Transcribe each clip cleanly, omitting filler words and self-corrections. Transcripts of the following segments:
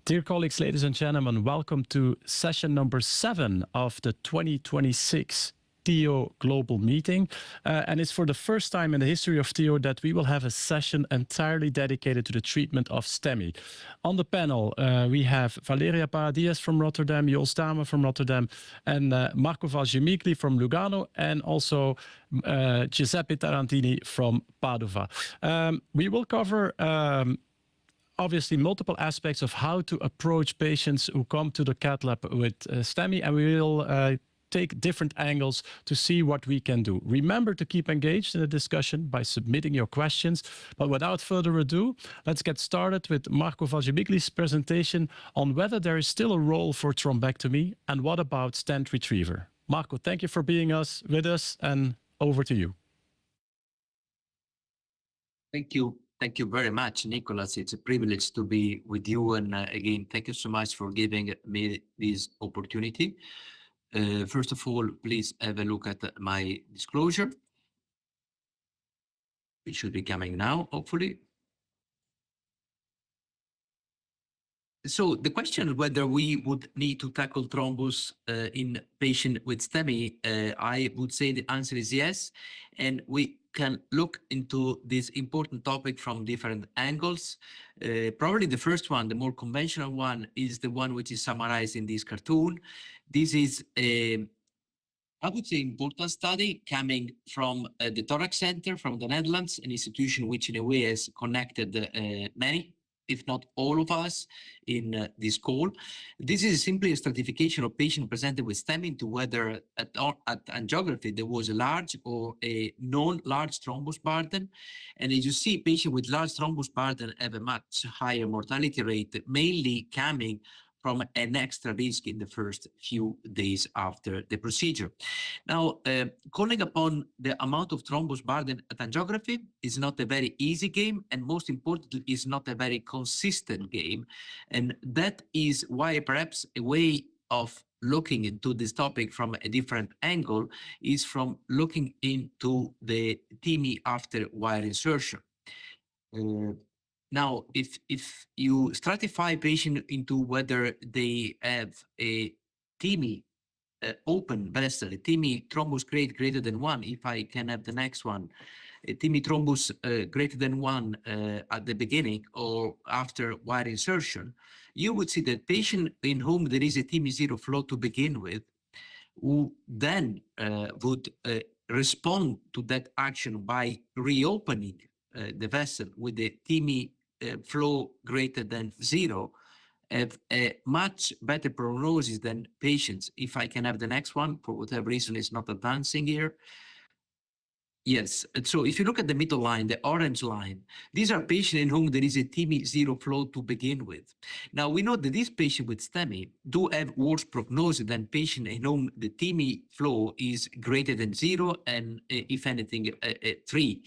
Dear colleagues, ladies and gentlemen, welcome to session number 7 of the 2026 TIO Global Meeting. And it's for the first time in the history of TIO that we will have a session entirely dedicated to the treatment of STEMI. On the panel, we have Valeria Paradies from Rotterdam, Joost Daemen from Rotterdam, and Marco Valgimigli from Lugano, and also Giuseppe Tarantini from Padova. We will cover obviously multiple aspects of how to approach patients who come to the cath lab with STEMI, and we will take different angles to see what we can do. Remember to keep engaged in the discussion by submitting your questions. But without further ado, let's get started with Marco Valgimigli's presentation on whether there is still a role for thrombectomy and what about stent retriever. Marco, thank you for being with us, and over to you. Thank you. Thank you very much, Nicolas. It's a privilege to be with you. And again, thank you so much for giving me this opportunity. First of all, please have a look at my disclosure. It should be coming now, hopefully. So the question whether we would need to tackle thrombus in patient with STEMI, I would say the answer is yes. And we can look into this important topic from different angles. Probably the first one, the more conventional one, is the one which is summarized in this cartoon. This is a, I would say, important study coming from the Thorax Center from the Netherlands, an institution which in a way has connected many, if not all of us in this call. This is simply a stratification of patients presented with STEMI into whether at angiography there was a large or a non-large thrombus burden. And as you see, patients with large thrombus burden have a much higher mortality rate, mainly coming from an extra risk in the first few days after the procedure. Now, calling upon the amount of thrombus burden at angiography is not a very easy game, and most importantly, is not a very consistent game. And that is why perhaps a way of looking into this topic from a different angle is from looking into the TIMI after wire insertion. Now, if you stratify patient into whether they have a TIMI open vessel, a TIMI thrombus grade greater than 1, if I can have the next one, a TIMI thrombus greater than 1 at the beginning or after wire insertion, you would see that patient in whom there is a TIMI zero flow to begin with, who then would respond to that action by reopening the vessel with the TIMI flow greater than 0, have a much better prognosis than patients. If I can have the next one, for whatever reason it's not advancing here. Yes, and so if you look at the middle line, the orange line, these are patients in whom there is a TIMI zero flow to begin with. Now we know that these patients with STEMI do have worse prognosis than patients in whom the TIMI flow is greater than 0 and if anything, 3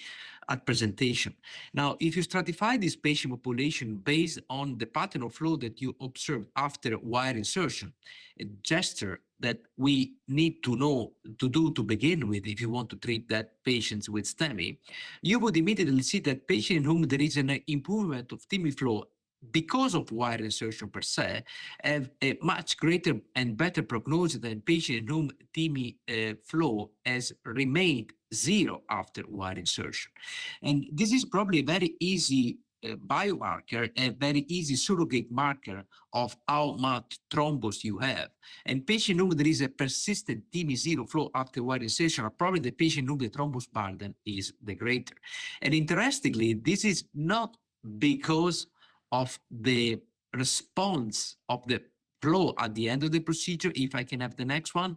at presentation. Now, if you stratify this patient population based on the pattern of flow that you observed after wire insertion, a gesture that we need to know to do to begin with if you want to treat that patients with STEMI, you would immediately see that patient in whom there is an improvement of TIMI flow because of wire insertion per se, have a much greater and better prognosis than patient in whom TIMI flow has remained 0 after wire insertion. And this is probably a very easy biomarker, a very easy surrogate marker of how much thrombus you have. And patient in whom there is a persistent TIMI zero flow after wire insertion are probably the patient in whom the thrombus burden is the greater. And interestingly, this is not because of the response of the flow at the end of the procedure. If I can have the next one.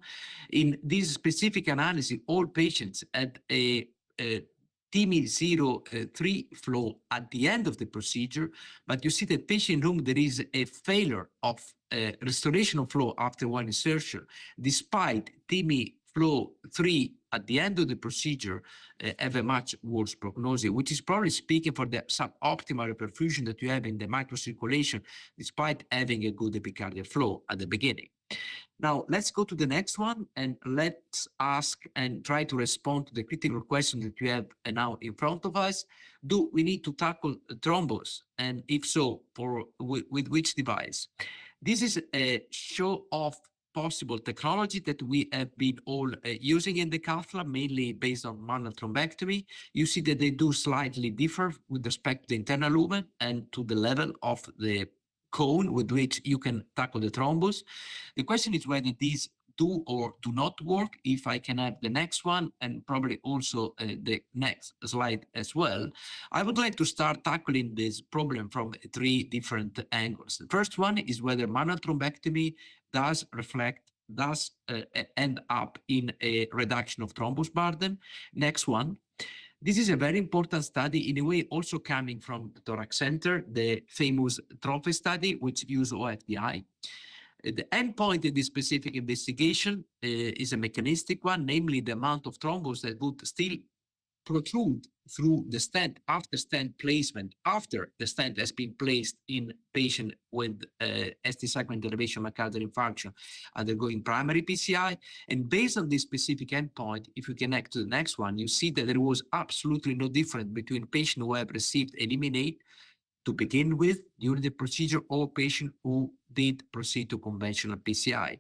In this specific analysis, all patients had a TIMI 0-3 flow at the end of the procedure, but you see that patient in whom there is a failure of restoration of flow after one insertion, despite TIMI flow 3 at the end of the procedure, have a much worse prognosis, which is probably speaking for the suboptimal perfusion that you have in the microcirculation, despite having a good epicardial flow at the beginning. Now, let's go to the next one and let's ask and try to respond to the critical question that we have now in front of us. Do we need to tackle thrombus? And if so, with which device? This is a show of possible technology that we have been all using in the cath lab, mainly based on manual thrombectomy. You see that they do slightly differ with respect to the internal lumen and to the level of the cone with which you can tackle the thrombus. The question is whether these do or do not work. If I can have the next one and probably also the next slide as well. I would like to start tackling this problem from 3 different angles. The first one is whether manual thrombectomy does end up in a reduction of thrombus burden. Next one. This is a very important study, in a way also coming from the Thorax Center, the famous trophy study, which used OFDI. The endpoint in this specific investigation is a mechanistic one, namely the amount of thrombus that would still protrude through the stent after stent placement, after the stent has been placed in patient with ST segment elevation myocardial infarction undergoing primary PCI. And based on this specific endpoint, if you connect to the next one, you see that there was absolutely no difference between patients who have received eliminate to begin with during the procedure or patient who did proceed to conventional PCI.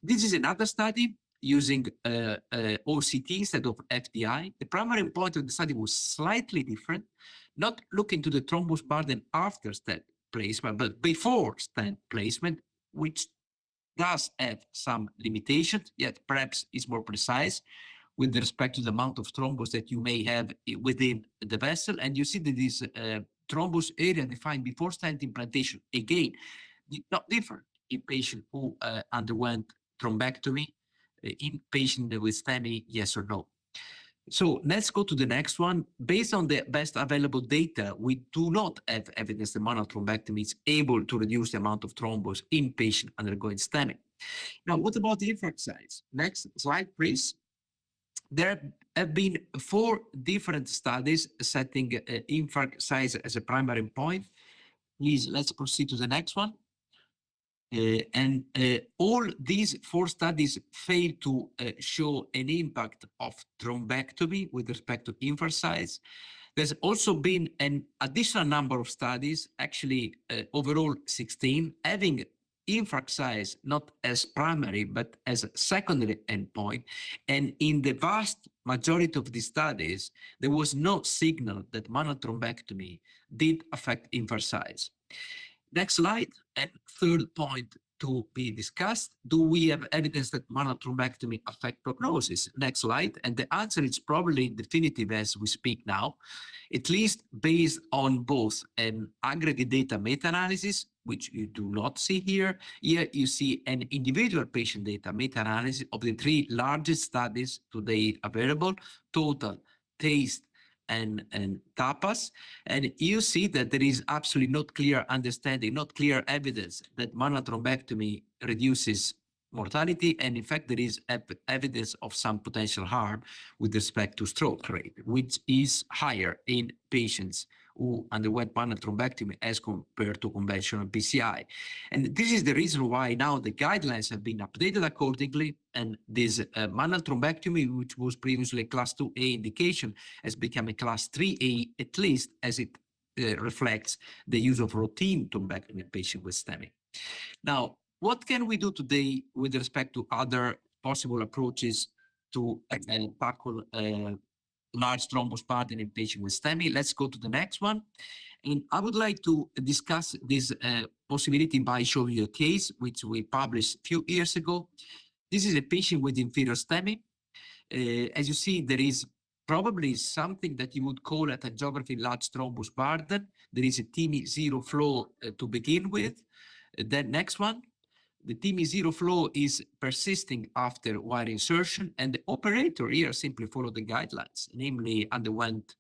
This is another study using OCT instead of FDI. The primary point of the study was slightly different, not looking to the thrombus burden after stent placement, but before stent placement, which does have some limitations, yet perhaps is more precise with respect to the amount of thrombus that you may have within the vessel. And you see that this thrombus area defined before stent implantation, again, did not differ in patients who underwent thrombectomy, in patient with STEMI, yes or no. So let's go to the next one. Based on the best available data, we do not have evidence that manual thrombectomy is able to reduce the amount of thrombus in patients undergoing STEMI. Now, what about the infarct size? Next slide, please. There have been 4 different studies setting infarct size as a primary point. Please, let's proceed to the next one. All these 4 studies fail to show an impact of thrombectomy with respect to infarct size. There's also been an additional number of studies, actually overall 16, having infarct size not as primary, but as a secondary endpoint. And in the vast majority of these studies, there was no signal that manual thrombectomy did affect infarct size. Next slide, and third point to be discussed, do we have evidence that manual thrombectomy affect prognosis? Next slide, and the answer is probably definitive as we speak now, at least based on both an aggregate data meta-analysis, which you do not see here. Here you see an individual patient data meta-analysis of the 3 largest studies today available, total, taste, and tapas, and you see that there is absolutely not clear understanding, not clear evidence that manual thrombectomy reduces mortality, and in fact there is evidence of some potential harm with respect to stroke rate, which is higher in patients who underwent manual thrombectomy as compared to conventional PCI. And this is the reason why now the guidelines have been updated accordingly, and this manual thrombectomy, which was previously a class 2A indication, has become a class 3A, at least as it reflects the use of routine thrombectomy in patients with STEMI. Now, what can we do today with respect to other possible approaches to tackle large thrombus burden in patients with STEMI? Let's go to the next one. And I would like to discuss this possibility by showing you a case which we published a few years ago. This is a patient with inferior STEMI. As you see, there is probably something that you would call at angiography large thrombus burden. There is a TIMI zero flow to begin with. Then next one. The TIMI zero flow is persisting after wire insertion, and the operator here simply followed the guidelines, namely underwent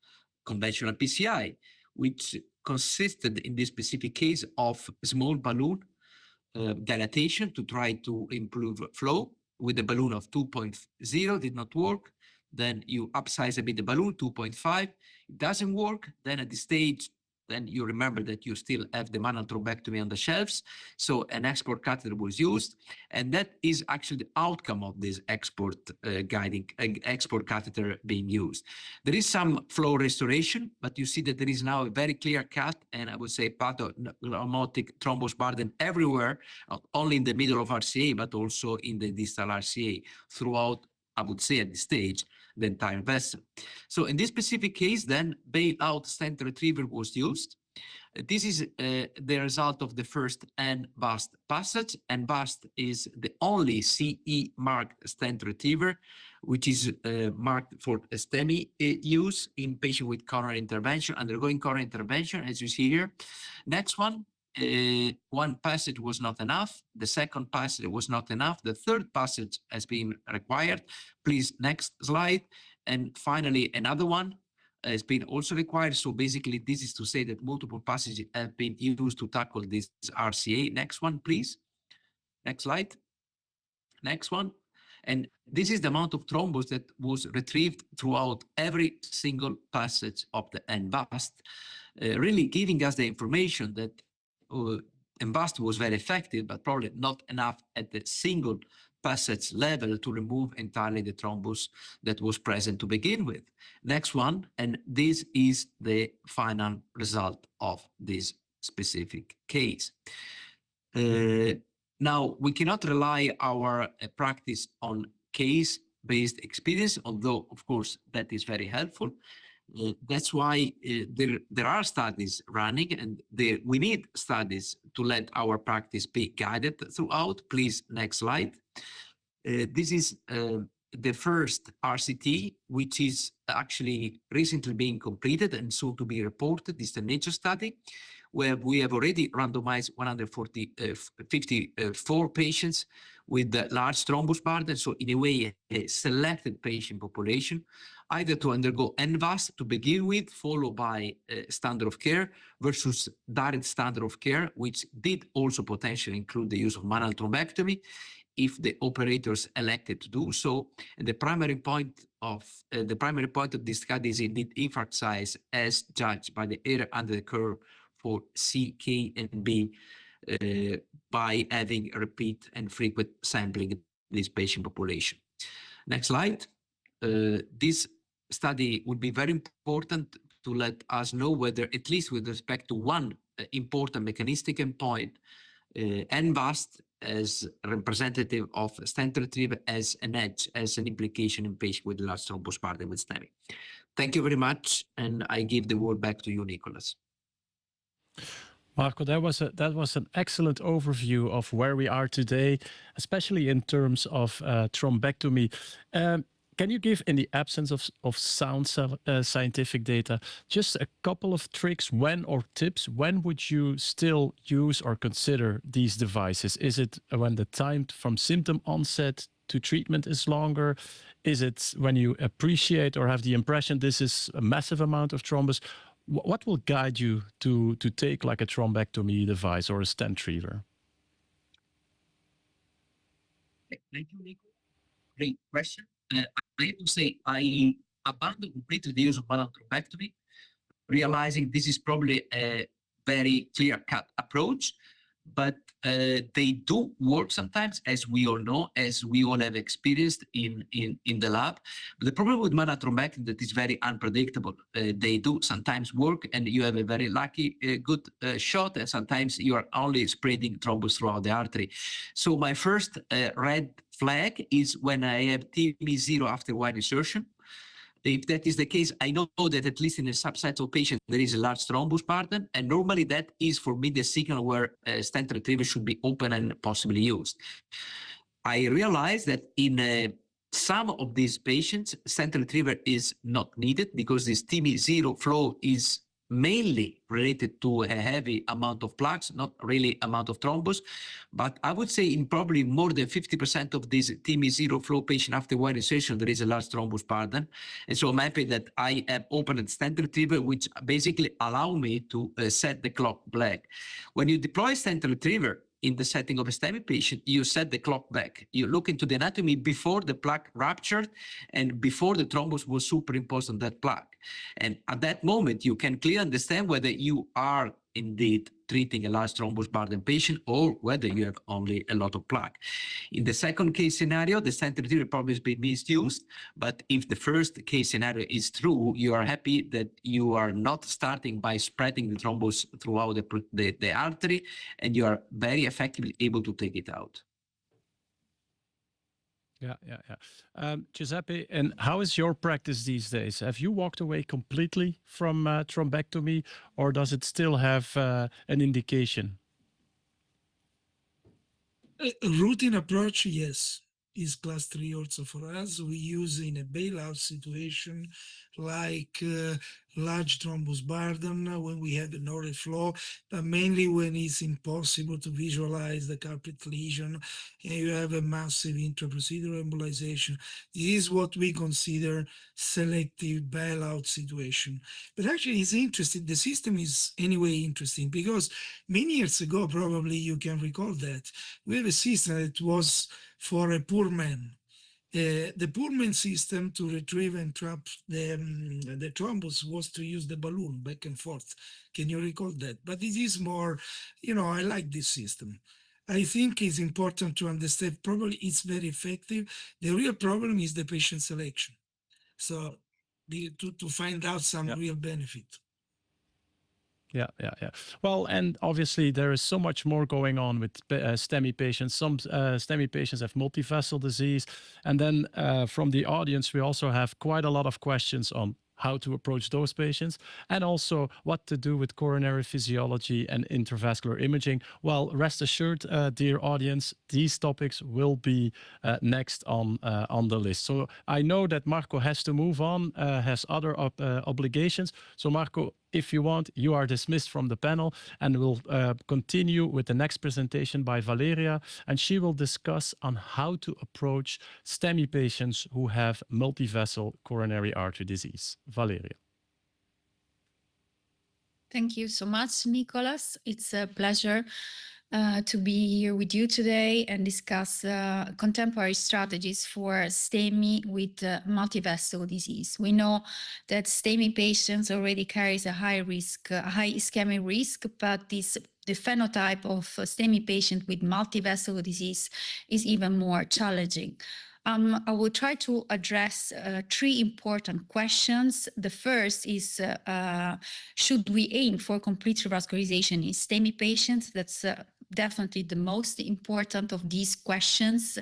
conventional PCI, which consisted in this specific case of small balloon dilatation to try to improve flow with a balloon of 2.0, did not work. Then you upsize a bit the balloon, 2.5, it doesn't work. Then at this stage, then you remember that you still have the manual thrombectomy on the shelves. So an export catheter was used, and that is actually the outcome of this export export catheter being used. There is some flow restoration, but you see that there is now a very clear cut, and I would say pathognomonic thrombus burden everywhere, not only in the middle of RCA, but also in the distal RCA throughout, I would say at this stage, the entire vessel. So in this specific case, then bailout stent retriever was used. This is the result of the first NBAST passage. NBAST is the only CE marked stent retriever, which is marked for STEMI use in patients with coronary intervention, undergoing coronary intervention, as you see here. Next one. One passage was not enough. The second passage was not enough. The third passage has been required. Please, next slide. And finally, another one has been also required. So basically, this is to say that multiple passages have been used to tackle this RCA. Next one, please. Next slide. Next one. And this is the amount of thrombus that was retrieved throughout every single passage of the NBAST, really giving us the information that NBAST was very effective, but probably not enough at the single passage level to remove entirely the thrombus that was present to begin with. Next one, and this is the final result of this specific case. Now, we cannot rely our practice on case-based experience, although, of course, that is very helpful. That's why there are studies running, and we need studies to let our practice be guided throughout. Please, next slide. This is the first RCT, which is actually recently being completed and soon to be reported. This is the Nature study, where we have already randomized 154 patients with large thrombus burden. So in a way, a selected patient population, either to undergo NVAS to begin with, followed by standard of care versus direct standard of care, which did also potentially include the use of manual thrombectomy if the operators elected to do so. And the primary point of this study is indeed infarct size as judged by the area under the curve for C, K, and B by having repeat and frequent sampling in this patient population. Next slide. This study would be very important to let us know whether, at least with respect to one important mechanistic endpoint, NBAST as representative of stent retriever as an edge, as an implication in patients with large thrombus burden with STEMI. Thank you very much, and I give the word back to you, Nicolas. Marco, that was an excellent overview of where we are today, especially in terms of thrombectomy. Can you give, in the absence of sound scientific data, just a couple of tricks or tips? When would you still use or consider these devices? Is it when the time from symptom onset to treatment is longer? Is it when you appreciate or have the impression this is a massive amount of thrombus? What will guide you to take like a thrombectomy device or a stent retriever? Thank you, Nico. Great question. I would say I abandoned completely the use of manual thrombectomy, realizing this is probably a very clear-cut approach, but they do work sometimes, as we all know, as we all have experienced in the lab. But the problem with manual thrombectomy that is very unpredictable. They do sometimes work, and you have a very lucky, good shot, and sometimes you are only spreading thrombus throughout the artery. So my first red flag is when I have TIMI 0 after wide insertion. If that is the case, I know that at least in a subset of patients, there is a large thrombus burden. And normally that is for me the signal where stent retriever should be open and possibly used. I realize that in some of these patients, stent retriever is not needed because this TIMI 0 flow is mainly related to a heavy amount of plaques, not really amount of thrombus. But I would say in probably more than 50% of these TIMI 0 flow patient after wide insertion, there is a large thrombus burden. And so I'm happy that I have opened stent retriever, which basically allow me to set the clock black. When you deploy stent retriever, in the setting of a STEMI patient, you set the clock back. You look into the anatomy before the plaque ruptured and before the thrombus was superimposed on that plaque. And at that moment, you can clearly understand whether you are indeed treating a large thrombus burden patient or whether you have only a lot of plaque. In the second case scenario, the stent retriever probably has been misused, but if the first case scenario is true, you are happy that you are not starting by spreading the thrombus throughout the artery, and you are very effectively able to take it out. Yeah. Giuseppe, and how is your practice these days? Have you walked away completely from thrombectomy, or does it still have an indication? A routine approach, yes, is class 3 also for us. We use in a bailout situation like large thrombus burden when we have no reflow, but mainly when it's impossible to visualize the culprit lesion and you have a massive intraprocedural embolization. This is what we consider selective bailout situation. But actually it's interesting. The system is anyway interesting because many years ago, probably you can recall that, we have a system that was for a poor man. The poor man system to retrieve and trap the thrombus was to use the balloon back and forth. Can you recall that? But it is more, I like this system. I think it's important to understand, probably it's very effective. The real problem is the patient selection. So to find out some real benefit. Yeah. Well, and obviously there is so much more going on with STEMI patients. Some STEMI patients have multivessel disease. And then from the audience, we also have quite a lot of questions on how to approach those patients, and also what to do with coronary physiology and intravascular imaging. Well, rest assured, dear audience, these topics will be next on the list. So I know that Marco has to move on, has other obligations. So Marco, if you want, you are dismissed from the panel, and we'll continue with the next presentation by Valeria, and she will discuss on how to approach STEMI patients who have multivessel coronary artery disease. Valeria. Thank you so much, Nicolas. It's a pleasure to be here with you today and discuss contemporary strategies for STEMI with multivessel disease. We know that STEMI patients already carries a high ischemic risk, but the phenotype of STEMI patient with multivessel disease is even more challenging. I will try to address 3 important questions. The first is, should we aim for complete revascularization in STEMI patients? That's definitely the most important of these questions.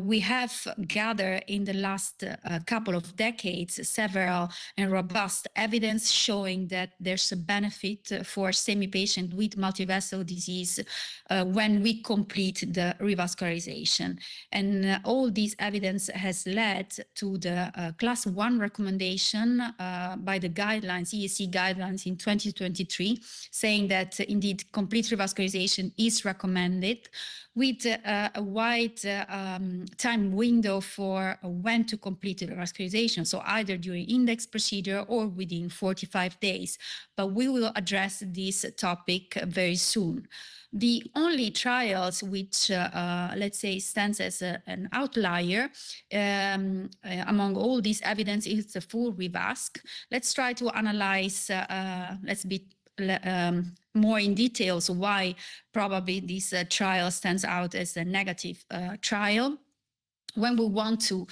We have gathered in the last couple of decades several and robust evidence showing that there's a benefit for STEMI patients with multivessel disease when we complete the revascularization. And all this evidence has led to the class 1 recommendation by the guidelines, ESC guidelines in 2023, saying that indeed complete revascularization is recommended, with a wide time window for when to complete the revascularization, so either during index procedure or within 45 days. But we will address this topic very soon. The only trials which, let's say, stands as an outlier among all this evidence is the full revasc. Let's try to analyze, let's be more in details why probably this trial stands out as a negative trial. When we want to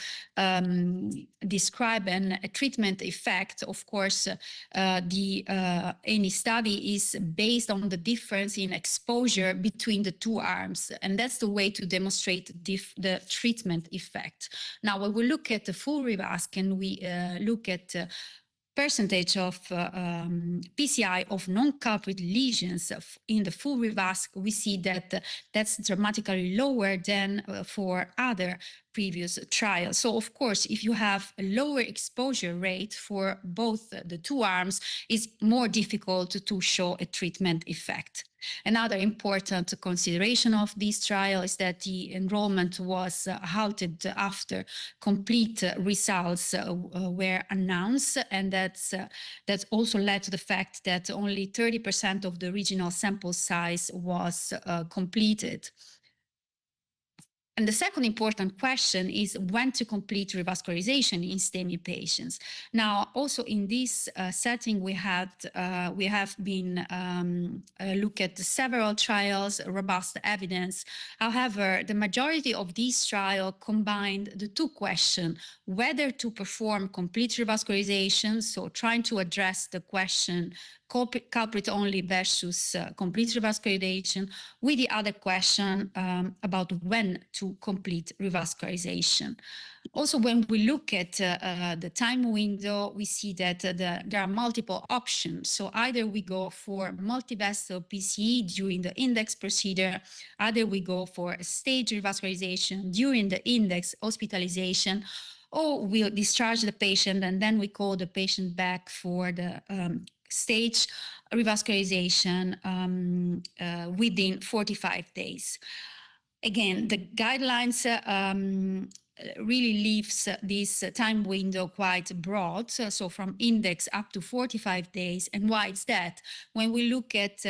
describe a treatment effect, of course, any study is based on the difference in exposure between the 2 arms, and that's the way to demonstrate the treatment effect. Now, when we look at the full revasc and we look at percentage of PCI of non-culprit lesions in the full revasc, we see that that's dramatically lower than for other previous trial. So of course, if you have a lower exposure rate for both the two arms, it's more difficult to show a treatment effect. Another important consideration of this trial is that the enrollment was halted after complete results were announced, and that's also led to the fact that only 30% of the original sample size was completed. And the second important question is when to complete revascularization in STEMI patients. Now, also in this setting, we have been look at several trials, robust evidence. However, the majority of these trials combined the two questions: whether to perform complete revascularization, so trying to address the question culprit only versus complete revascularization, with the other question about when to complete revascularization. Also, when we look at the time window, we see that there are multiple options. So either we go for multivessel PCE during the index procedure, either we go for a stage revascularization during the index hospitalization, or we'll discharge the patient and then we call the patient back for the stage revascularization within 45 days. Again, the guidelines really leaves this time window quite broad, so from index up to 45 days. And why is that? When we look at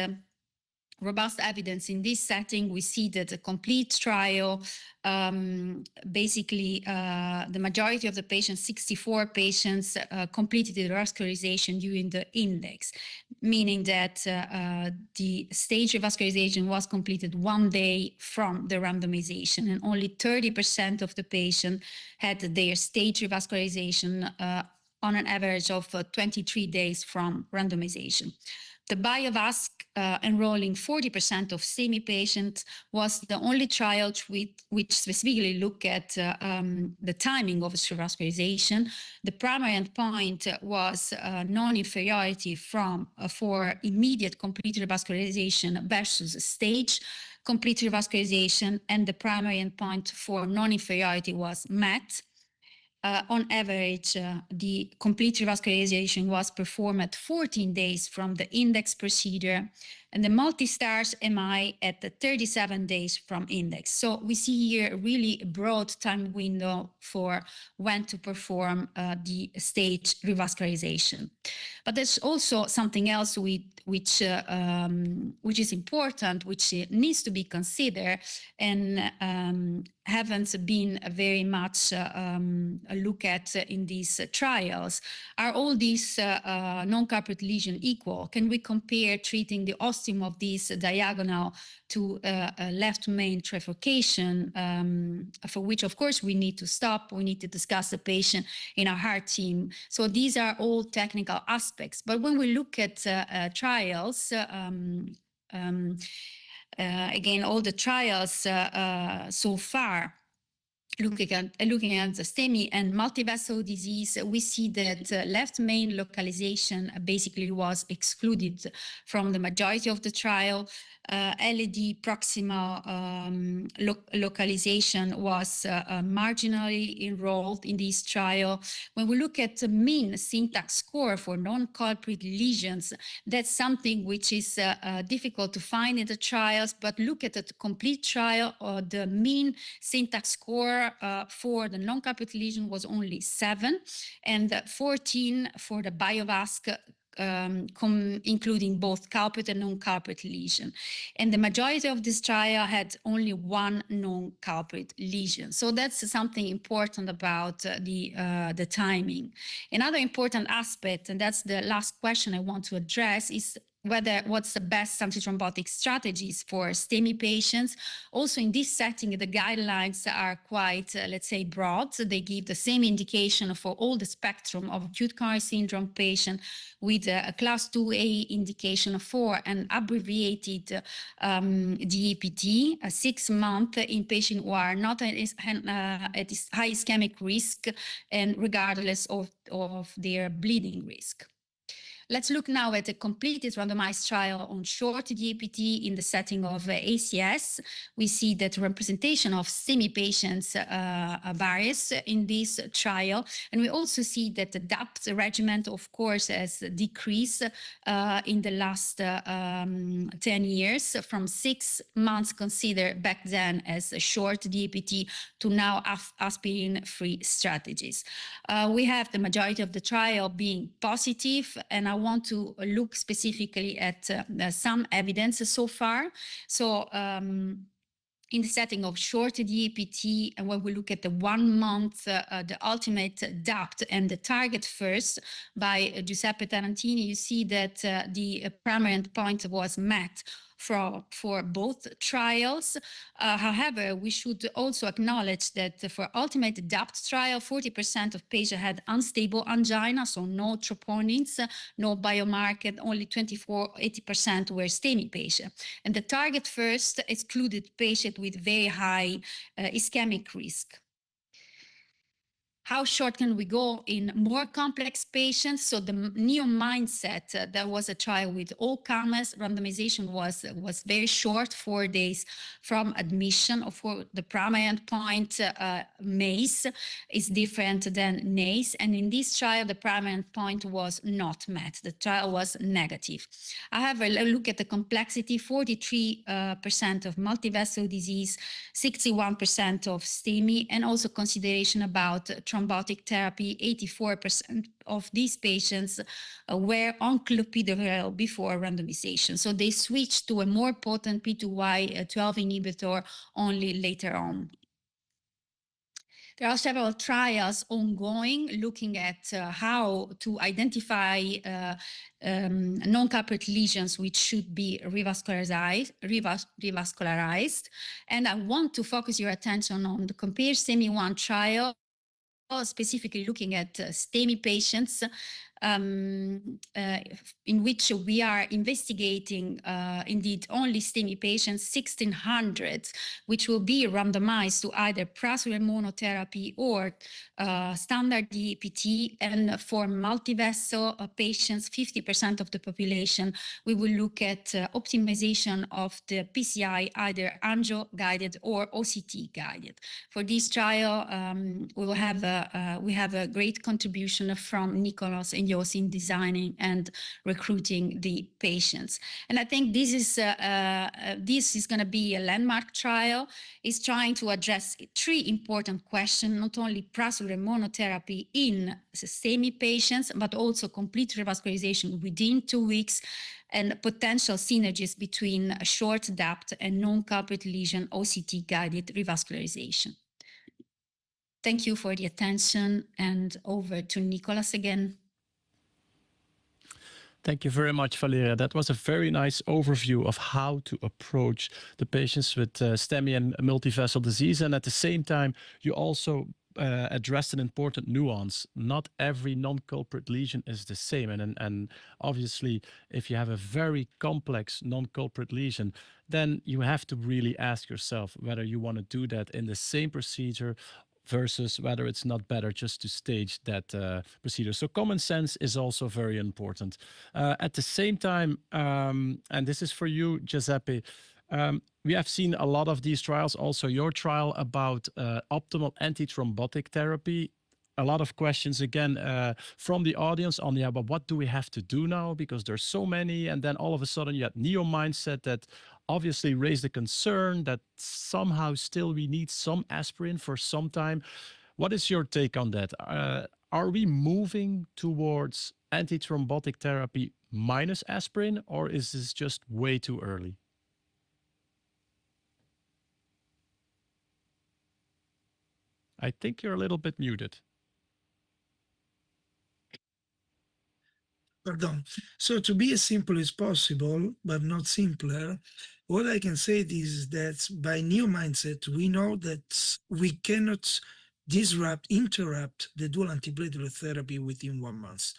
robust evidence in this setting, we see that the complete trial, basically the majority of the patients, 64 patients, completed the revascularization during the index, meaning that the stage revascularization was completed 1 day from the randomization, and only 30% of the patients had their stage revascularization on an average of 23 days from randomization. The BioVasc enrolling 40% of STEMI patients was the only trial which specifically looked at the timing of revascularization. The primary endpoint was non-inferiority for immediate complete revascularization versus stage complete revascularization, and the primary endpoint for non-inferiority was met. On average, the complete revascularization was performed at 14 days from the index procedure, and the multi-stars MI at the 37 days from index. So we see here a really broad time window for when to perform the stage revascularization. But there's also something else which is important, which needs to be considered, and haven't been very much looked at in these trials. Are all these non-culprit lesions equal? Can we compare treating the ostium of this diagonal to a left main trifurcation, for which, of course, we need to stop. We need to discuss the patient in our heart team. So these are all technical aspects. But when we look at trials, again, all the trials so far, looking at the STEMI and multivessel disease, we see that left main localization basically was excluded from the majority of the trial. LED proximal localization was marginally enrolled in this trial. When we look at the mean syntax score for non-culprit lesions, that's something which is difficult to find in the trials, but look at the complete trial, the mean syntax score for the non-culprit lesion was only 7, and 14 for the BioVasc, including both culprit and non-culprit lesion. And the majority of this trial had only 1 non-culprit lesion. So that's something important about the timing. Another important aspect, and that's the last question I want to address, is what's the best antithrombotic strategies for STEMI patients. Also in this setting, the guidelines are quite, let's say, broad. So they give the same indication for all the spectrum of acute coronary syndrome patient with a class 2A indication for an abbreviated DEPT, 6 months in patients who are not at high ischemic risk and regardless of their bleeding risk. Let's look now at a completed randomized trial on short DAPT in the setting of ACS. We see that representation of STEMI patients varies in this trial. And we also see that the DAPT regimen, of course, has decreased in the last 10 years from 6 months considered back then as a short DAPT to now aspirin-free strategies. We have the majority of the trial being positive, and I want to look specifically at some evidence so far. So in the setting of short DAPT, and when we look at the 1 month, the ultimate DAPT and the target first by Giuseppe Tarantini, you see that the primary endpoint was met for both trials. However, we should also acknowledge that for ultimate DAPT trial, 40% of patients had unstable angina, so no troponins, no biomarker, only 80% were STEMI patients. And the target first excluded patients with very high ischemic risk. How short can we go in more complex patients? So the NEO mindset, there was a trial with all comers. Randomization was very short, 4 days from admission. For the primary endpoint, MACE is different than NACE. And in this trial, the primary endpoint was not met. The trial was negative. I have a look at the complexity, 43% of multivessel disease, 61% of STEMI, and also consideration about thrombotic therapy. 84% of these patients were on clopidogrel before randomization. So they switched to a more potent P2Y12 inhibitor only later on. There are several trials ongoing looking at how to identify non-culprit lesions which should be revascularized. And I want to focus your attention on the COMPARE STEMI-1 trial, specifically looking at STEMI patients in which we are investigating indeed only STEMI patients, 1,600, which will be randomized to either prasural monotherapy or standard DAPT. And for multivessel patients, 50% of the population, we will look at optimization of the PCI, either angio-guided or OCT-guided. For this trial, we have a great contribution from Nicolas and Joost in designing and recruiting the patients. And I think this is going to be a landmark trial. It's trying to address 3 important questions, not only prasural monotherapy in STEMI patients, but also complete revascularization within 2 weeks and potential synergies between a short DAPT and non-culprit lesion OCT-guided revascularization. Thank you for the attention, and over to Nicolas again. Thank you very much, Valeria. That was a very nice overview of how to approach the patients with STEMI and multivessel disease. And at the same time, you also addressed an important nuance. Not every non-culprit lesion is the same. And obviously, if you have a very complex non-culprit lesion, then you have to really ask yourself whether you want to do that in the same procedure versus whether it's not better just to stage that procedure. So common sense is also very important. At the same time, and this is for you, Giuseppe, we have seen a lot of these trials, also your trial about optimal antithrombotic therapy. A lot of questions again from the audience on, yeah, but what do we have to do now? Because there's so many. And then all of a sudden you had NEO mindset that obviously raised the concern that somehow still we need some aspirin for some time. What is your take on that? Are we moving towards antithrombotic therapy minus aspirin, or is this just way too early? I think you're a little bit muted. Pardon. So to be as simple as possible, but not simpler, what I can say is that by NEO mindset, we know that we cannot interrupt the dual antiplatelet therapy within 1 month.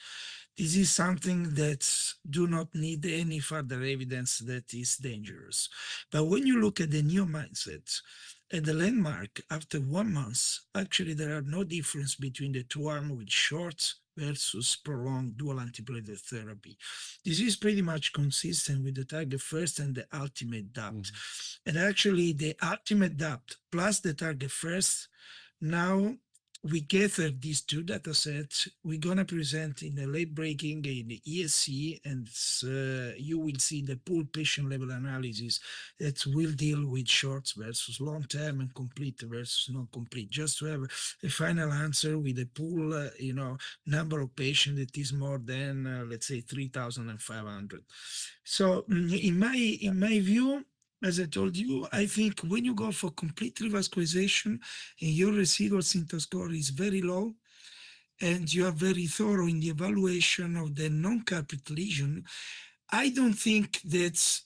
This is something that do not need any further evidence that is dangerous. But when you look at the NEO mindset, at the landmark, after 1 month, actually there are no difference between the 2 arms with short versus prolonged dual antiplatelet therapy. This is pretty much consistent with the target first and the ultimate DAPT. And actually the ultimate DAPT plus the target first, now we gathered these two data sets. We're going to present in a late breaking in the ESC, and you will see the pool patient level analysis that will deal with shorts versus long term and complete versus non-complete, just to have a final answer with a pool, number of patients that is more than, let's say, 3,500. So in my view, as I told you, I think when you go for complete revascularization and your residual symptom score is very low, and you are very thorough in the evaluation of the non-culprit lesion, I don't think that's,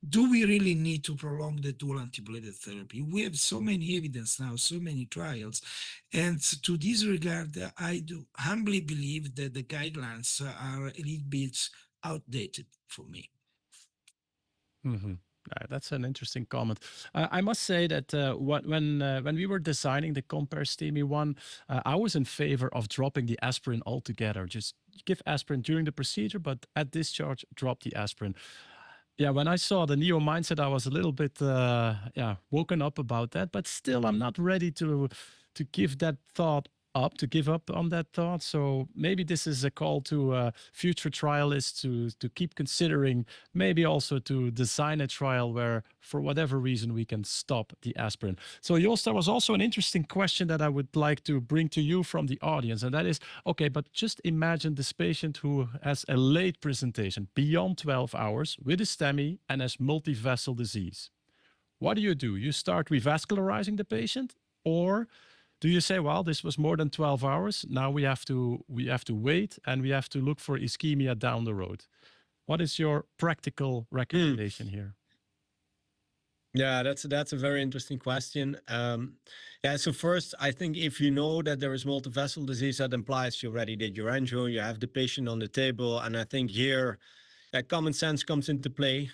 do we really need to prolong the dual antiplatelet therapy? We have so many evidence now, so many trials. And to this regard, I do humbly believe that the guidelines are a little bit outdated for me. That's an interesting comment. I must say that when we were designing the Compare STEMI one, I was in favor of dropping the aspirin altogether. Just give aspirin during the procedure, but at discharge, drop the aspirin. Yeah, when I saw the neo mindset, I was a little bit woken up about that, but still I'm not ready to give that thought up, to give up on that thought. So maybe this is a call to future trialists to keep considering, maybe also to design a trial where for whatever reason we can stop the aspirin. So Joost, there was also an interesting question that I would like to bring to you from the audience, and that is, okay, but just imagine this patient who has a late presentation beyond 12 hours with a STEMI and has multivessel disease. What do? You start revascularizing the patient, or do you say, well, this was more than 12 hours. Now we have to wait and we have to look for ischemia down the road? What is your practical recommendation here? Yeah, that's a very interesting question. So first, I think if you know that there is multivessel disease, that implies you already did your angio, you have the patient on the table, and I think here that common sense comes into play.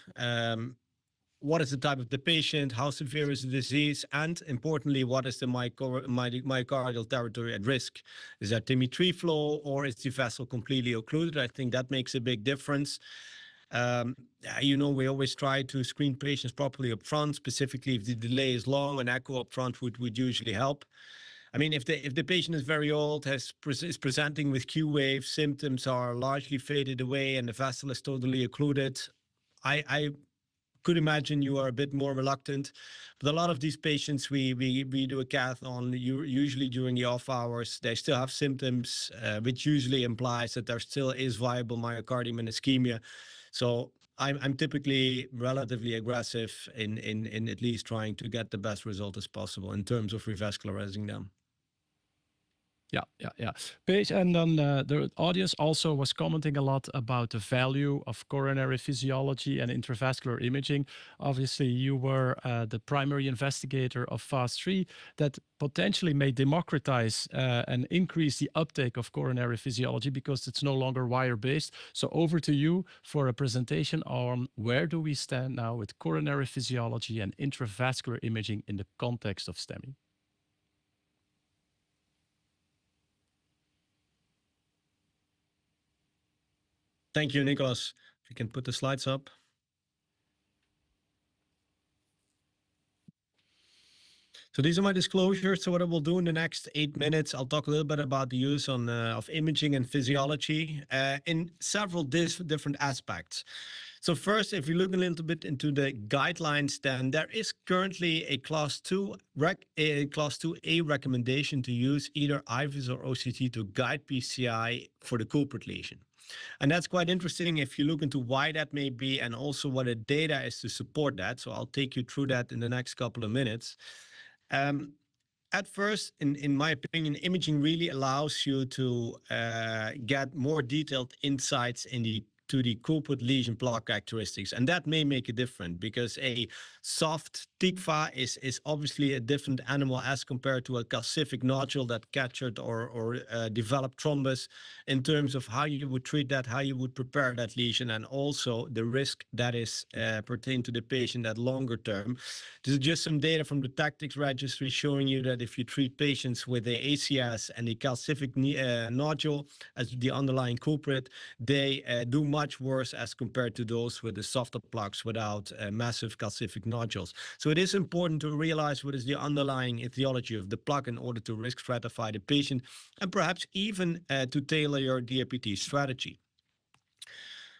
What is the type of the patient, how severe is the disease, and importantly, what is the myocardial territory at risk? Is that TIMI 3 flow, or is the vessel completely occluded? I think that makes a big difference. We always try to screen patients properly up front, specifically if the delay is long, an echo up front would usually help. I mean, if the patient is very old, is presenting with Q wave, symptoms are largely faded away, and the vessel is totally occluded, I could imagine you are a bit more reluctant. But a lot of these patients we do a cath on usually during the off hours. They still have symptoms, which usually implies that there still is viable myocardium and ischemia. So I'm typically relatively aggressive in at least trying to get the best result as possible in terms of revascularizing them. Yeah. And then the audience also was commenting a lot about the value of coronary physiology and intravascular imaging. Obviously, you were the primary investigator of FAST 3 that potentially may democratize and increase the uptake of coronary physiology because it's no longer wire-based. So over to you for a presentation on where do we stand now with coronary physiology and intravascular imaging in the context of STEMI. Thank you, Nicolas. If you can put the slides up. So these are my disclosures. So what I will do in the next 8 minutes, I'll talk a little bit about the use of imaging and physiology in several different aspects. So first, if you look a little bit into the guidelines, then there is currently a class 2A recommendation to use either IVUS or OCT to guide PCI for the culprit lesion. And that's quite interesting if you look into why that may be and also what the data is to support that. So I'll take you through that in the next couple of minutes. At first, in my opinion, imaging really allows you to get more detailed insights in the to the culprit lesion plaque characteristics. And that may make a difference because a soft TIGFA is obviously a different animal as compared to a calcific nodule that captured or developed thrombus in terms of how you would treat that, how you would prepare that lesion, and also the risk that is pertained to the patient at longer term. This is just some data from the tactics registry showing you that if you treat patients with a ACS and a calcific nodule as the underlying culprit, they do much worse as compared to those with the softer plaques without massive calcific nodules. So it is important to realize what is the underlying etiology of the plaque in order to risk stratify the patient and perhaps even to tailor your DRPT strategy.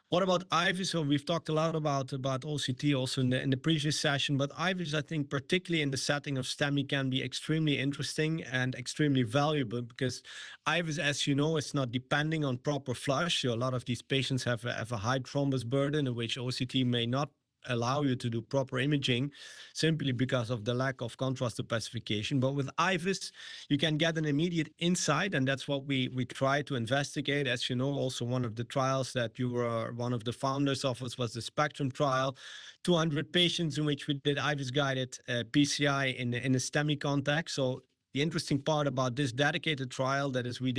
What about IVUS? So we've talked a lot about OCT also in the previous session, but IVUS, I think, particularly in the setting of STEMI, can be extremely interesting and extremely valuable because IVUS, as you know, is not depending on proper flush. So a lot of these patients have a high thrombus burden in which OCT may not allow you to do proper imaging simply because of the lack of contrast opacification. But with IVUS, you can get an immediate insight, and that's what we try to investigate. As you know, also one of the trials that you were one of the founders of was the Spectrum trial, 200 patients in which we did IVUS-guided PCI in a STEMI context. So the interesting part about this dedicated trial that is we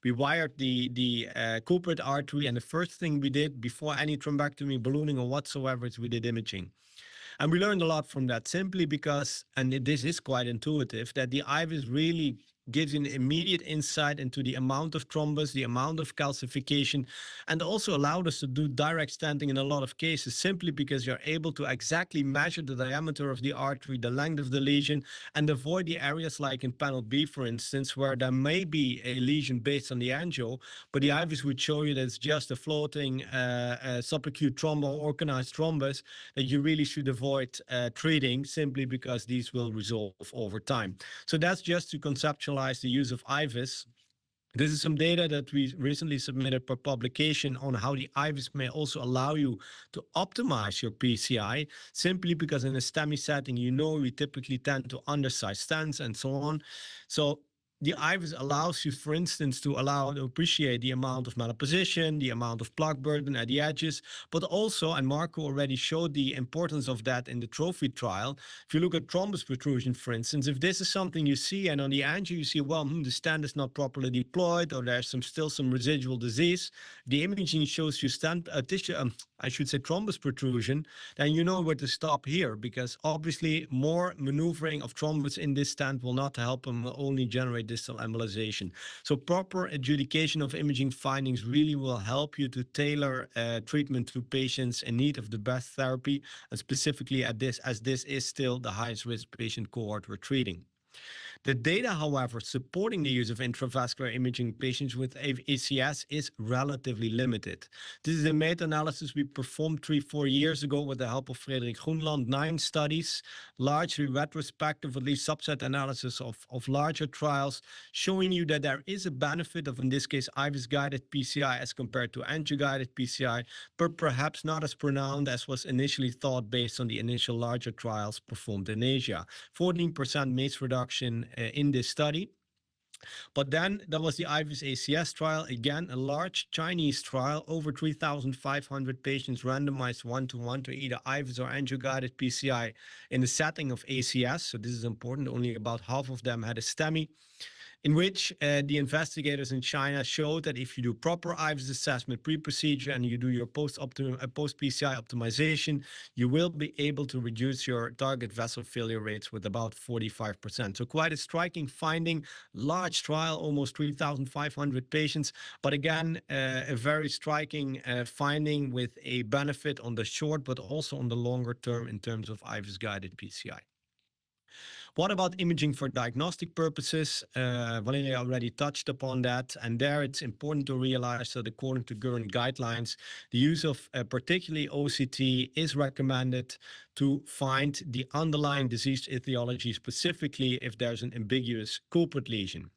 wired the culprit artery, and the first thing we did before any thrombectomy, ballooning or whatsoever is we did imaging. And we learned a lot from that simply because, and this is quite intuitive, that the IVUS really gives you an immediate insight into the amount of thrombus, the amount of calcification, and also allowed us to do direct stenting in a lot of cases simply because you're able to exactly measure the diameter of the artery, the length of the lesion, and avoid the areas like in panel B, for instance, where there may be a lesion based on the angio, but the IVUS would show you that it's just a floating subacute thrombo, organized thrombus that you really should avoid treating simply because these will resolve over time. So that's just to conceptualize the use of IVUS. This is some data that we recently submitted for publication on how the IVUS may also allow you to optimize your PCI, simply because in a STEMI setting, you know, we typically tend to undersize stents and so on. So the IVUS allows you, for instance, to appreciate the amount of malposition, the amount of plaque burden at the edges, but also, and Marco already showed the importance of that in the trophy trial. If you look at thrombus protrusion, for instance, if this is something you see and on the angio you see, well, the stent is not properly deployed or there's still some residual disease, the imaging shows you thrombus protrusion, then you know where to stop here, because obviously more maneuvering of thrombus in this stent will not help them, will only generate distal embolization. So proper adjudication of imaging findings really will help you to tailor treatment to patients in need of the best therapy, and specifically as this is still the highest risk patient cohort we're treating. The data, however, supporting the use of intravascular imaging in patients with ACS is relatively limited. This is a meta-analysis we performed 3-4 years ago with the help of Frederik Groenland, 9 studies, largely retrospective, at least subset analysis of larger trials, showing you that there is a benefit of, in this case, IVUS-guided PCI as compared to angio-guided PCI, but perhaps not as pronounced as was initially thought based on the initial larger trials performed in Asia. 14% MACE reduction in this study. But then there was the IVUS ACS trial, again, a large Chinese trial, over 3,500 patients randomized 1-to-1 to either IVUS or angio-guided PCI in the setting of ACS. So this is important, only about half of them had a STEMI, in which the investigators in China showed that if you do proper IVUS assessment pre-procedure and you do your post-PCI optimization, you will be able to reduce your target vessel failure rates with about 45%. So quite a striking finding, large trial, almost 3,500 patients, but again, a very striking finding with a benefit on the short, but also on the longer term in terms of IVUS-guided PCI. What about imaging for diagnostic purposes? Valeria already touched upon that. And there it's important to realize that according to current guidelines, the use of particularly OCT is recommended to find the underlying disease etiology, specifically if there's an ambiguous culprit lesion.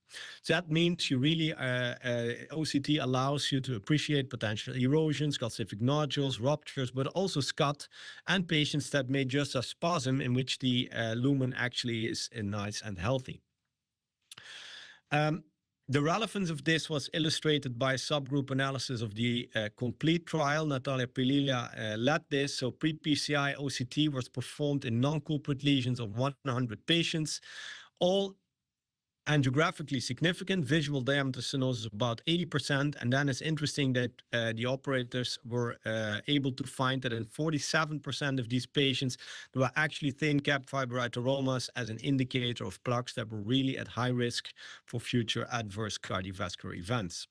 So that means you really, OCT allows you to appreciate potential erosions, calcific nodules, ruptures, but also SCUT, and patients that may just have spasm in which the lumen actually is nice and healthy. The relevance of this was illustrated by a subgroup analysis of the complete trial. Natalia Pililia led this. So pre-PCI OCT was performed in non-culprit lesions of 100 patients, all angiographically significant, visual diameter stenosis about 80%. And then it's interesting that the operators were able to find that in 47% of these patients, there were actually thin cap fiber atheromas as an indicator of plaques that were really at high risk for future adverse cardiovascular events.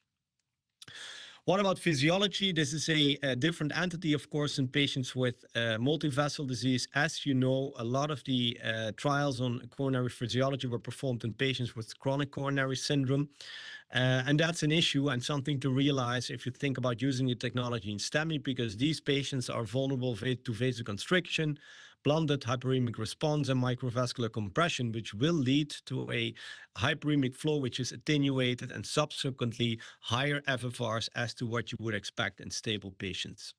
What about physiology? This is a different entity, of course, in patients with multivessel disease. As you know, a lot of the trials on coronary physiology were performed in patients with chronic coronary syndrome. And that's an issue and something to realize if you think about using the technology in STEMI, because these patients are vulnerable to vasoconstriction, blunted hyperemic response, and microvascular compression, which will lead to a hyperemic flow, which is attenuated, and subsequently higher FFRs as to what you would expect in stable patients.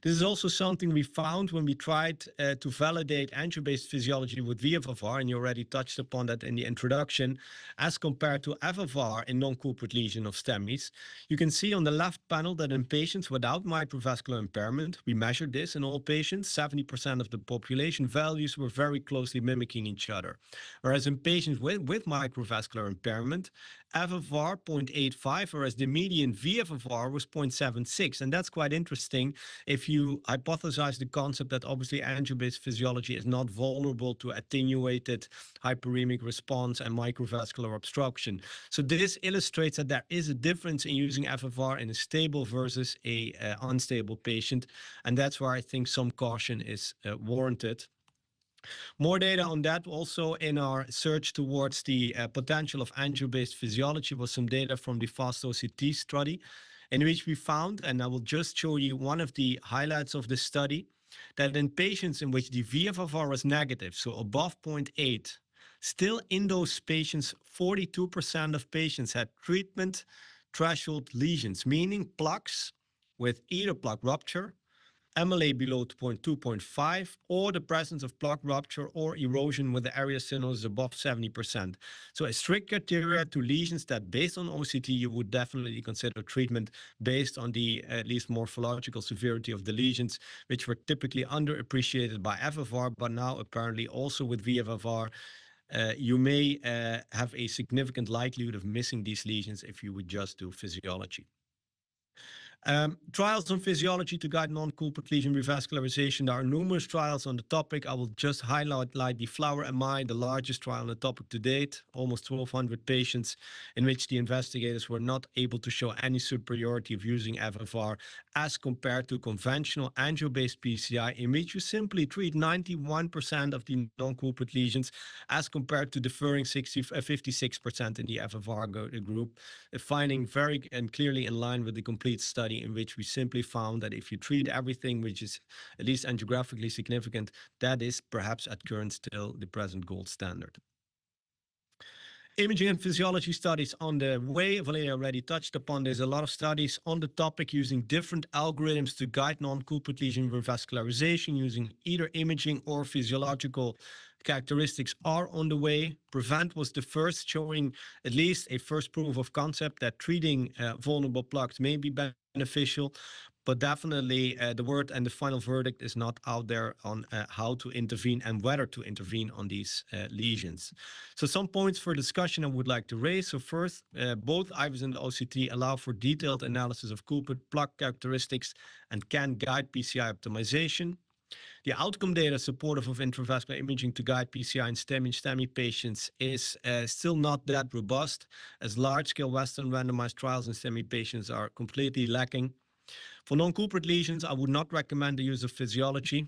This is also something we found when we tried to validate angio-based physiology with VFFR, and you already touched upon that in the introduction, as compared to FFR in non-culprit lesion of STEMIs. You can see on the left panel that in patients without microvascular impairment, we measured this in all patients, 70% of the population, values were very closely mimicking each other. Whereas in patients with microvascular impairment, FFR 0.85, whereas the median VFFR was 0.76. And that's quite interesting if you hypothesize the concept that obviously angio-based physiology is not vulnerable to attenuated hyperemic response and microvascular obstruction. So this illustrates that there is a difference in using FFR in a stable versus a unstable patient. And that's where I think some caution is warranted. More data on that also in our search towards the potential of angio-based physiology was some data from the FAST OCT study, in which we found, and I will just show you one of the highlights of this study, that in patients in which the VFFR was negative, so above 0.8, still in those patients, 42% of patients had treatment threshold lesions, meaning plaques with either plaque rupture, MLA below 2.5, or the presence of plaque rupture or erosion with the area stenosis above 70%. So a strict criteria to lesions that based on OCT, you would definitely consider treatment based on the at least morphological severity of the lesions, which were typically underappreciated by FFR, but now apparently also with VFFR, you may have a significant likelihood of missing these lesions if you would just do physiology. Trials on physiology to guide non-culprit lesion revascularization. There are numerous trials on the topic. I will just highlight the Flower MI, the largest trial on the topic to date, almost 1,200 patients, in which the investigators were not able to show any superiority of using FFR as compared to conventional angio-based PCI, in which you simply treat 91% of the non-culprit lesions as compared to deferring 56% in the FFR group, finding very and clearly in line with the complete study, in which we simply found that if you treat everything which is at least angiographically significant, that is perhaps at current still the present gold standard. Imaging and physiology studies on the way. Valeria already touched upon. There's a lot of studies on the topic using different algorithms to guide non-culprit lesion revascularization using either imaging or physiological characteristics are on the way. PREVENT was the first, showing at least a first proof of concept that treating vulnerable plaques may be beneficial, but definitely the word and the final verdict is not out there on how to intervene and whether to intervene on these lesions. So some points for discussion I would like to raise. So first, both IVUS and OCT allow for detailed analysis of culprit plaque characteristics and can guide PCI optimization. The outcome data supportive of intravascular imaging to guide PCI in STEMI patients is still not that robust, as large-scale Western randomized trials in STEMI patients are completely lacking. For non-culprit lesions, I would not recommend the use of physiology.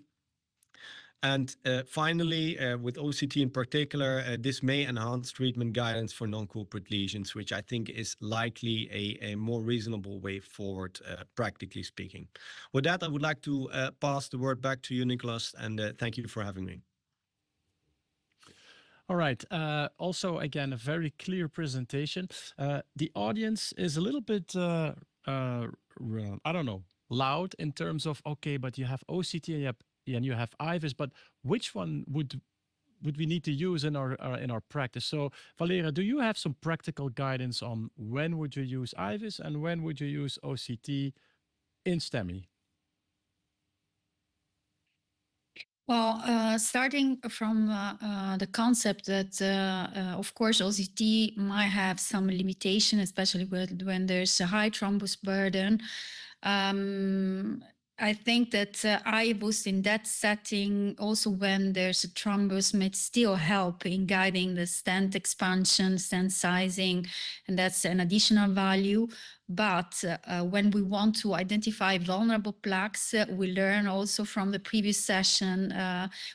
And finally, with OCT in particular, this may enhance treatment guidance for non-culprit lesions, which I think is likely a more reasonable way forward, practically speaking. With that, I would like to pass the word back to you, Nicolas, and thank you for having me. All right. Also, again, a very clear presentation. The audience is a little bit, I don't know, loud in terms of, okay, but you have OCT and you have IVUS, but which one would would we need to use in our practice? So Valeria, do you have some practical guidance on when would you use IVUS and when would you use OCT in STEMI? Well, starting from the concept that, of course, OCT might have some limitation, especially when there's a high thrombus burden. I think that IVUS in that setting, also when there's a thrombus, may still help in guiding the stent expansion, stent sizing, and that's an additional value. But when we want to identify vulnerable plaques, we learn also from the previous session,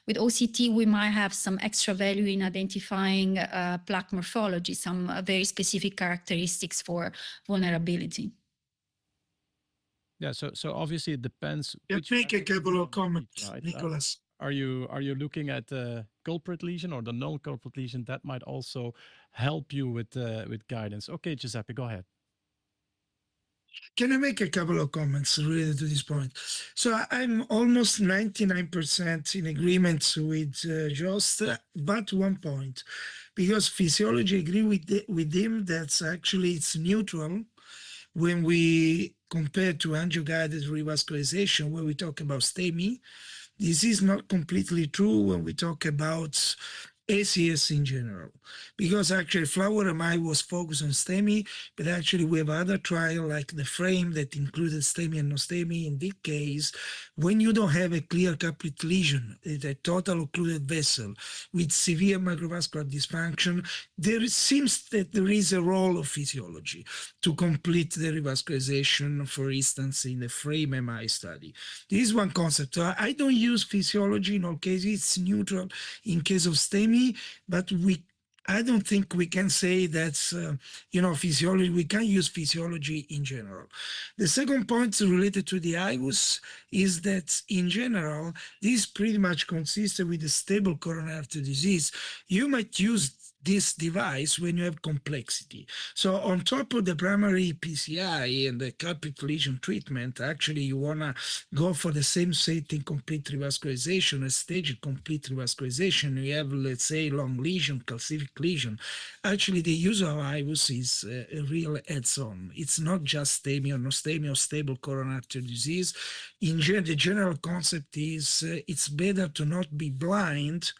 with OCT, we might have some extra value in identifying plaque morphology, some very specific characteristics for vulnerability. Yeah, so obviously it depends. Let's make a couple of comments, right? Nicolas. Are you looking at the culprit lesion or the non-culprit lesion? That might also help you with guidance. Okay, Giuseppe, go ahead. Can I make a couple of comments related to this point? So I'm almost 99% in agreement with Joost, but one point, because physiology agree with him that actually it's neutral when we compare to angio-guided revascularization, when we talk about STEMI. This is not completely true when we talk about ACS in general, because actually Flower MI was focused on STEMI, but actually we have other trial like the frame that included STEMI and no STEMI. In this case, when you don't have a clear capillary lesion, a total occluded vessel with severe microvascular dysfunction, there seems that there is a role of physiology to complete the revascularization, for instance, in the frame MI study. This is one concept. So I don't use physiology in all cases, it's neutral in case of STEMI, but I don't think we can say that's, physiology, we can use physiology in general. The second point related to the IVUS is that in general, this pretty much consistent with the stable coronary artery disease. You might use this device when you have complexity. So on top of the primary PCI and the capillary lesion treatment, actually you want to go for the same setting, complete revascularization, a staged complete revascularization. You have, let's say, long lesion, calcific lesion. Actually, the use of IVUS is a real adds-on. It's not just STEMI or no STEMI or stable coronary artery disease. In general, the general concept is it's better to not be blind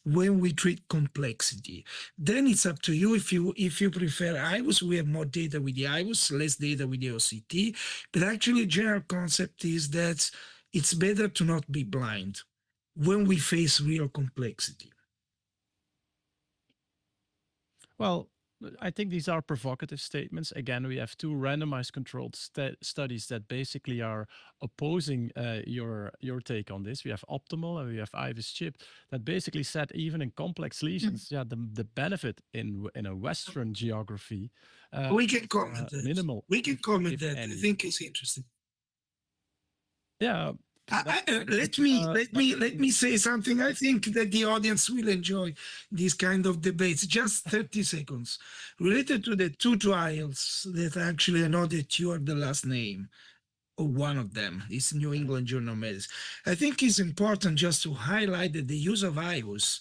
when we treat complexity. Then it's up to you if you prefer IVUS. We have more data with the IVUS, less data with the OCT. But actually, general concept is that it's better to not be blind when we face real complexity. Well, I think these are provocative statements. Again, we have two randomized controlled studies that basically are opposing your take on this. We have optimal and we have IVUS chip that basically said even in complex lesions, the benefit in a Western geography. We can comment that. Minimal. We can comment that. I think it's interesting. Yeah. Let me say something. I think that the audience will enjoy these kind of debates. Just 30 seconds related to the two trials that actually I know that you are the last name, or one of them is New England Journal of Medicine. I think it's important just to highlight that the use of IVUS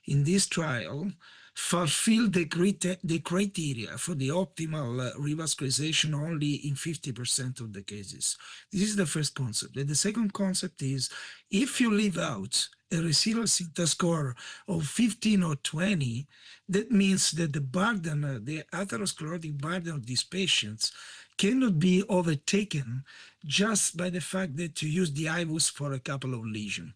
in this trial fulfill the criteria for the optimal revascularization only in 50% of the cases. This is the first concept. And the second concept is if you leave out a residual symptom score of 15 or 20, that means that the burden, the atherosclerotic burden of these patients cannot be overtaken just by the fact that you use the IVUS for a couple of lesions.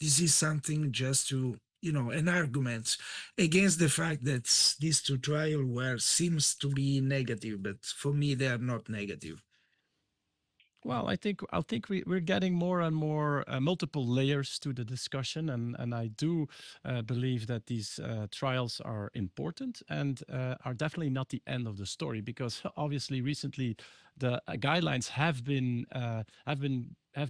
This is something just to, an argument against the fact that these two trials seems to be negative, but for me, they are not negative. Well, I think we're getting more and more multiple layers to the discussion, and I do believe that these trials are important and are definitely not the end of the story, because obviously recently the guidelines have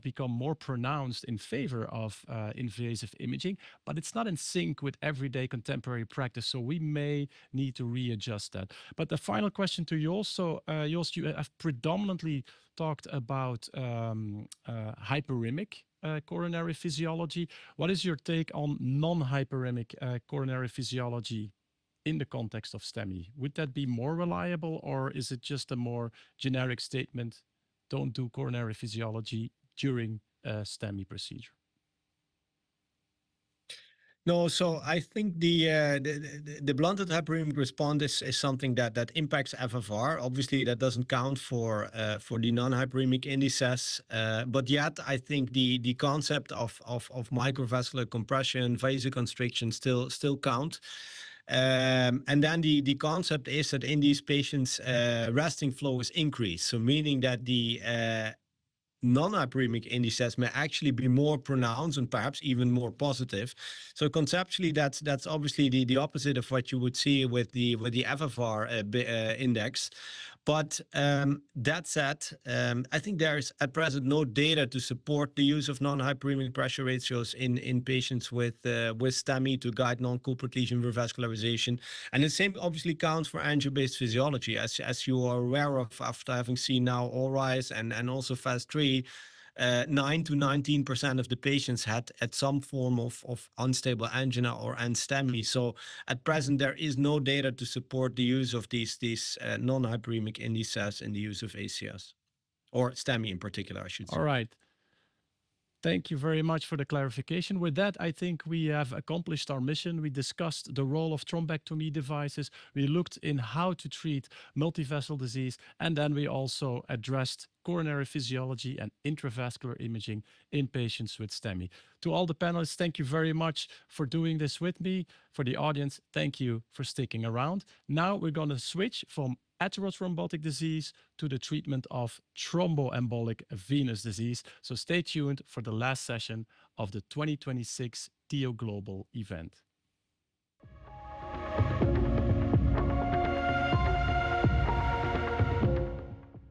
become more pronounced in favor of invasive imaging, but it's not in sync with everyday contemporary practice. So we may need to readjust that. But the final question to Joost. So Joost, you have predominantly talked about hyperemic coronary physiology. What is your take on non-hyperemic coronary physiology in the context of STEMI? Would that be more reliable, or is it just a more generic statement, don't do coronary physiology during a STEMI procedure? No, so I think the blunted hyperemic response is something that impacts FFR. Obviously, that doesn't count for the non-hyperemic indices, but yet I think the concept of microvascular compression, vasoconstriction still count. And then the concept is that in these patients, resting flow is increased. So meaning that the non-hyperemic indices may actually be more pronounced and perhaps even more positive. So conceptually, that's obviously the opposite of what you would see with the FFR index. But that said, I think there is at present no data to support the use of non-hyperemic pressure ratios in patients with STEMI to guide non-culprit lesion revascularization. And the same obviously counts for angio-based physiology, as you are aware of after having seen now All-Rise and also Fast 3. 9 to 19% of the patients had some form of unstable angina or STEMI. So at present, there is no data to support the use of these non-hyperemic indices in the use of ACS, or STEMI in particular, I should say. All right. Thank you very much for the clarification. With that, I think we have accomplished our mission. We discussed the role of thrombectomy devices. We looked in how to treat multivessel disease. And then we also addressed coronary physiology and intravascular imaging in patients with STEMI. To all the panelists, thank you very much for doing this with me. For the audience, thank you for sticking around. Now we're going to switch from atherothrombotic disease to the treatment of thromboembolic venous disease. So stay tuned for the last session of the 2026 TIO Global event.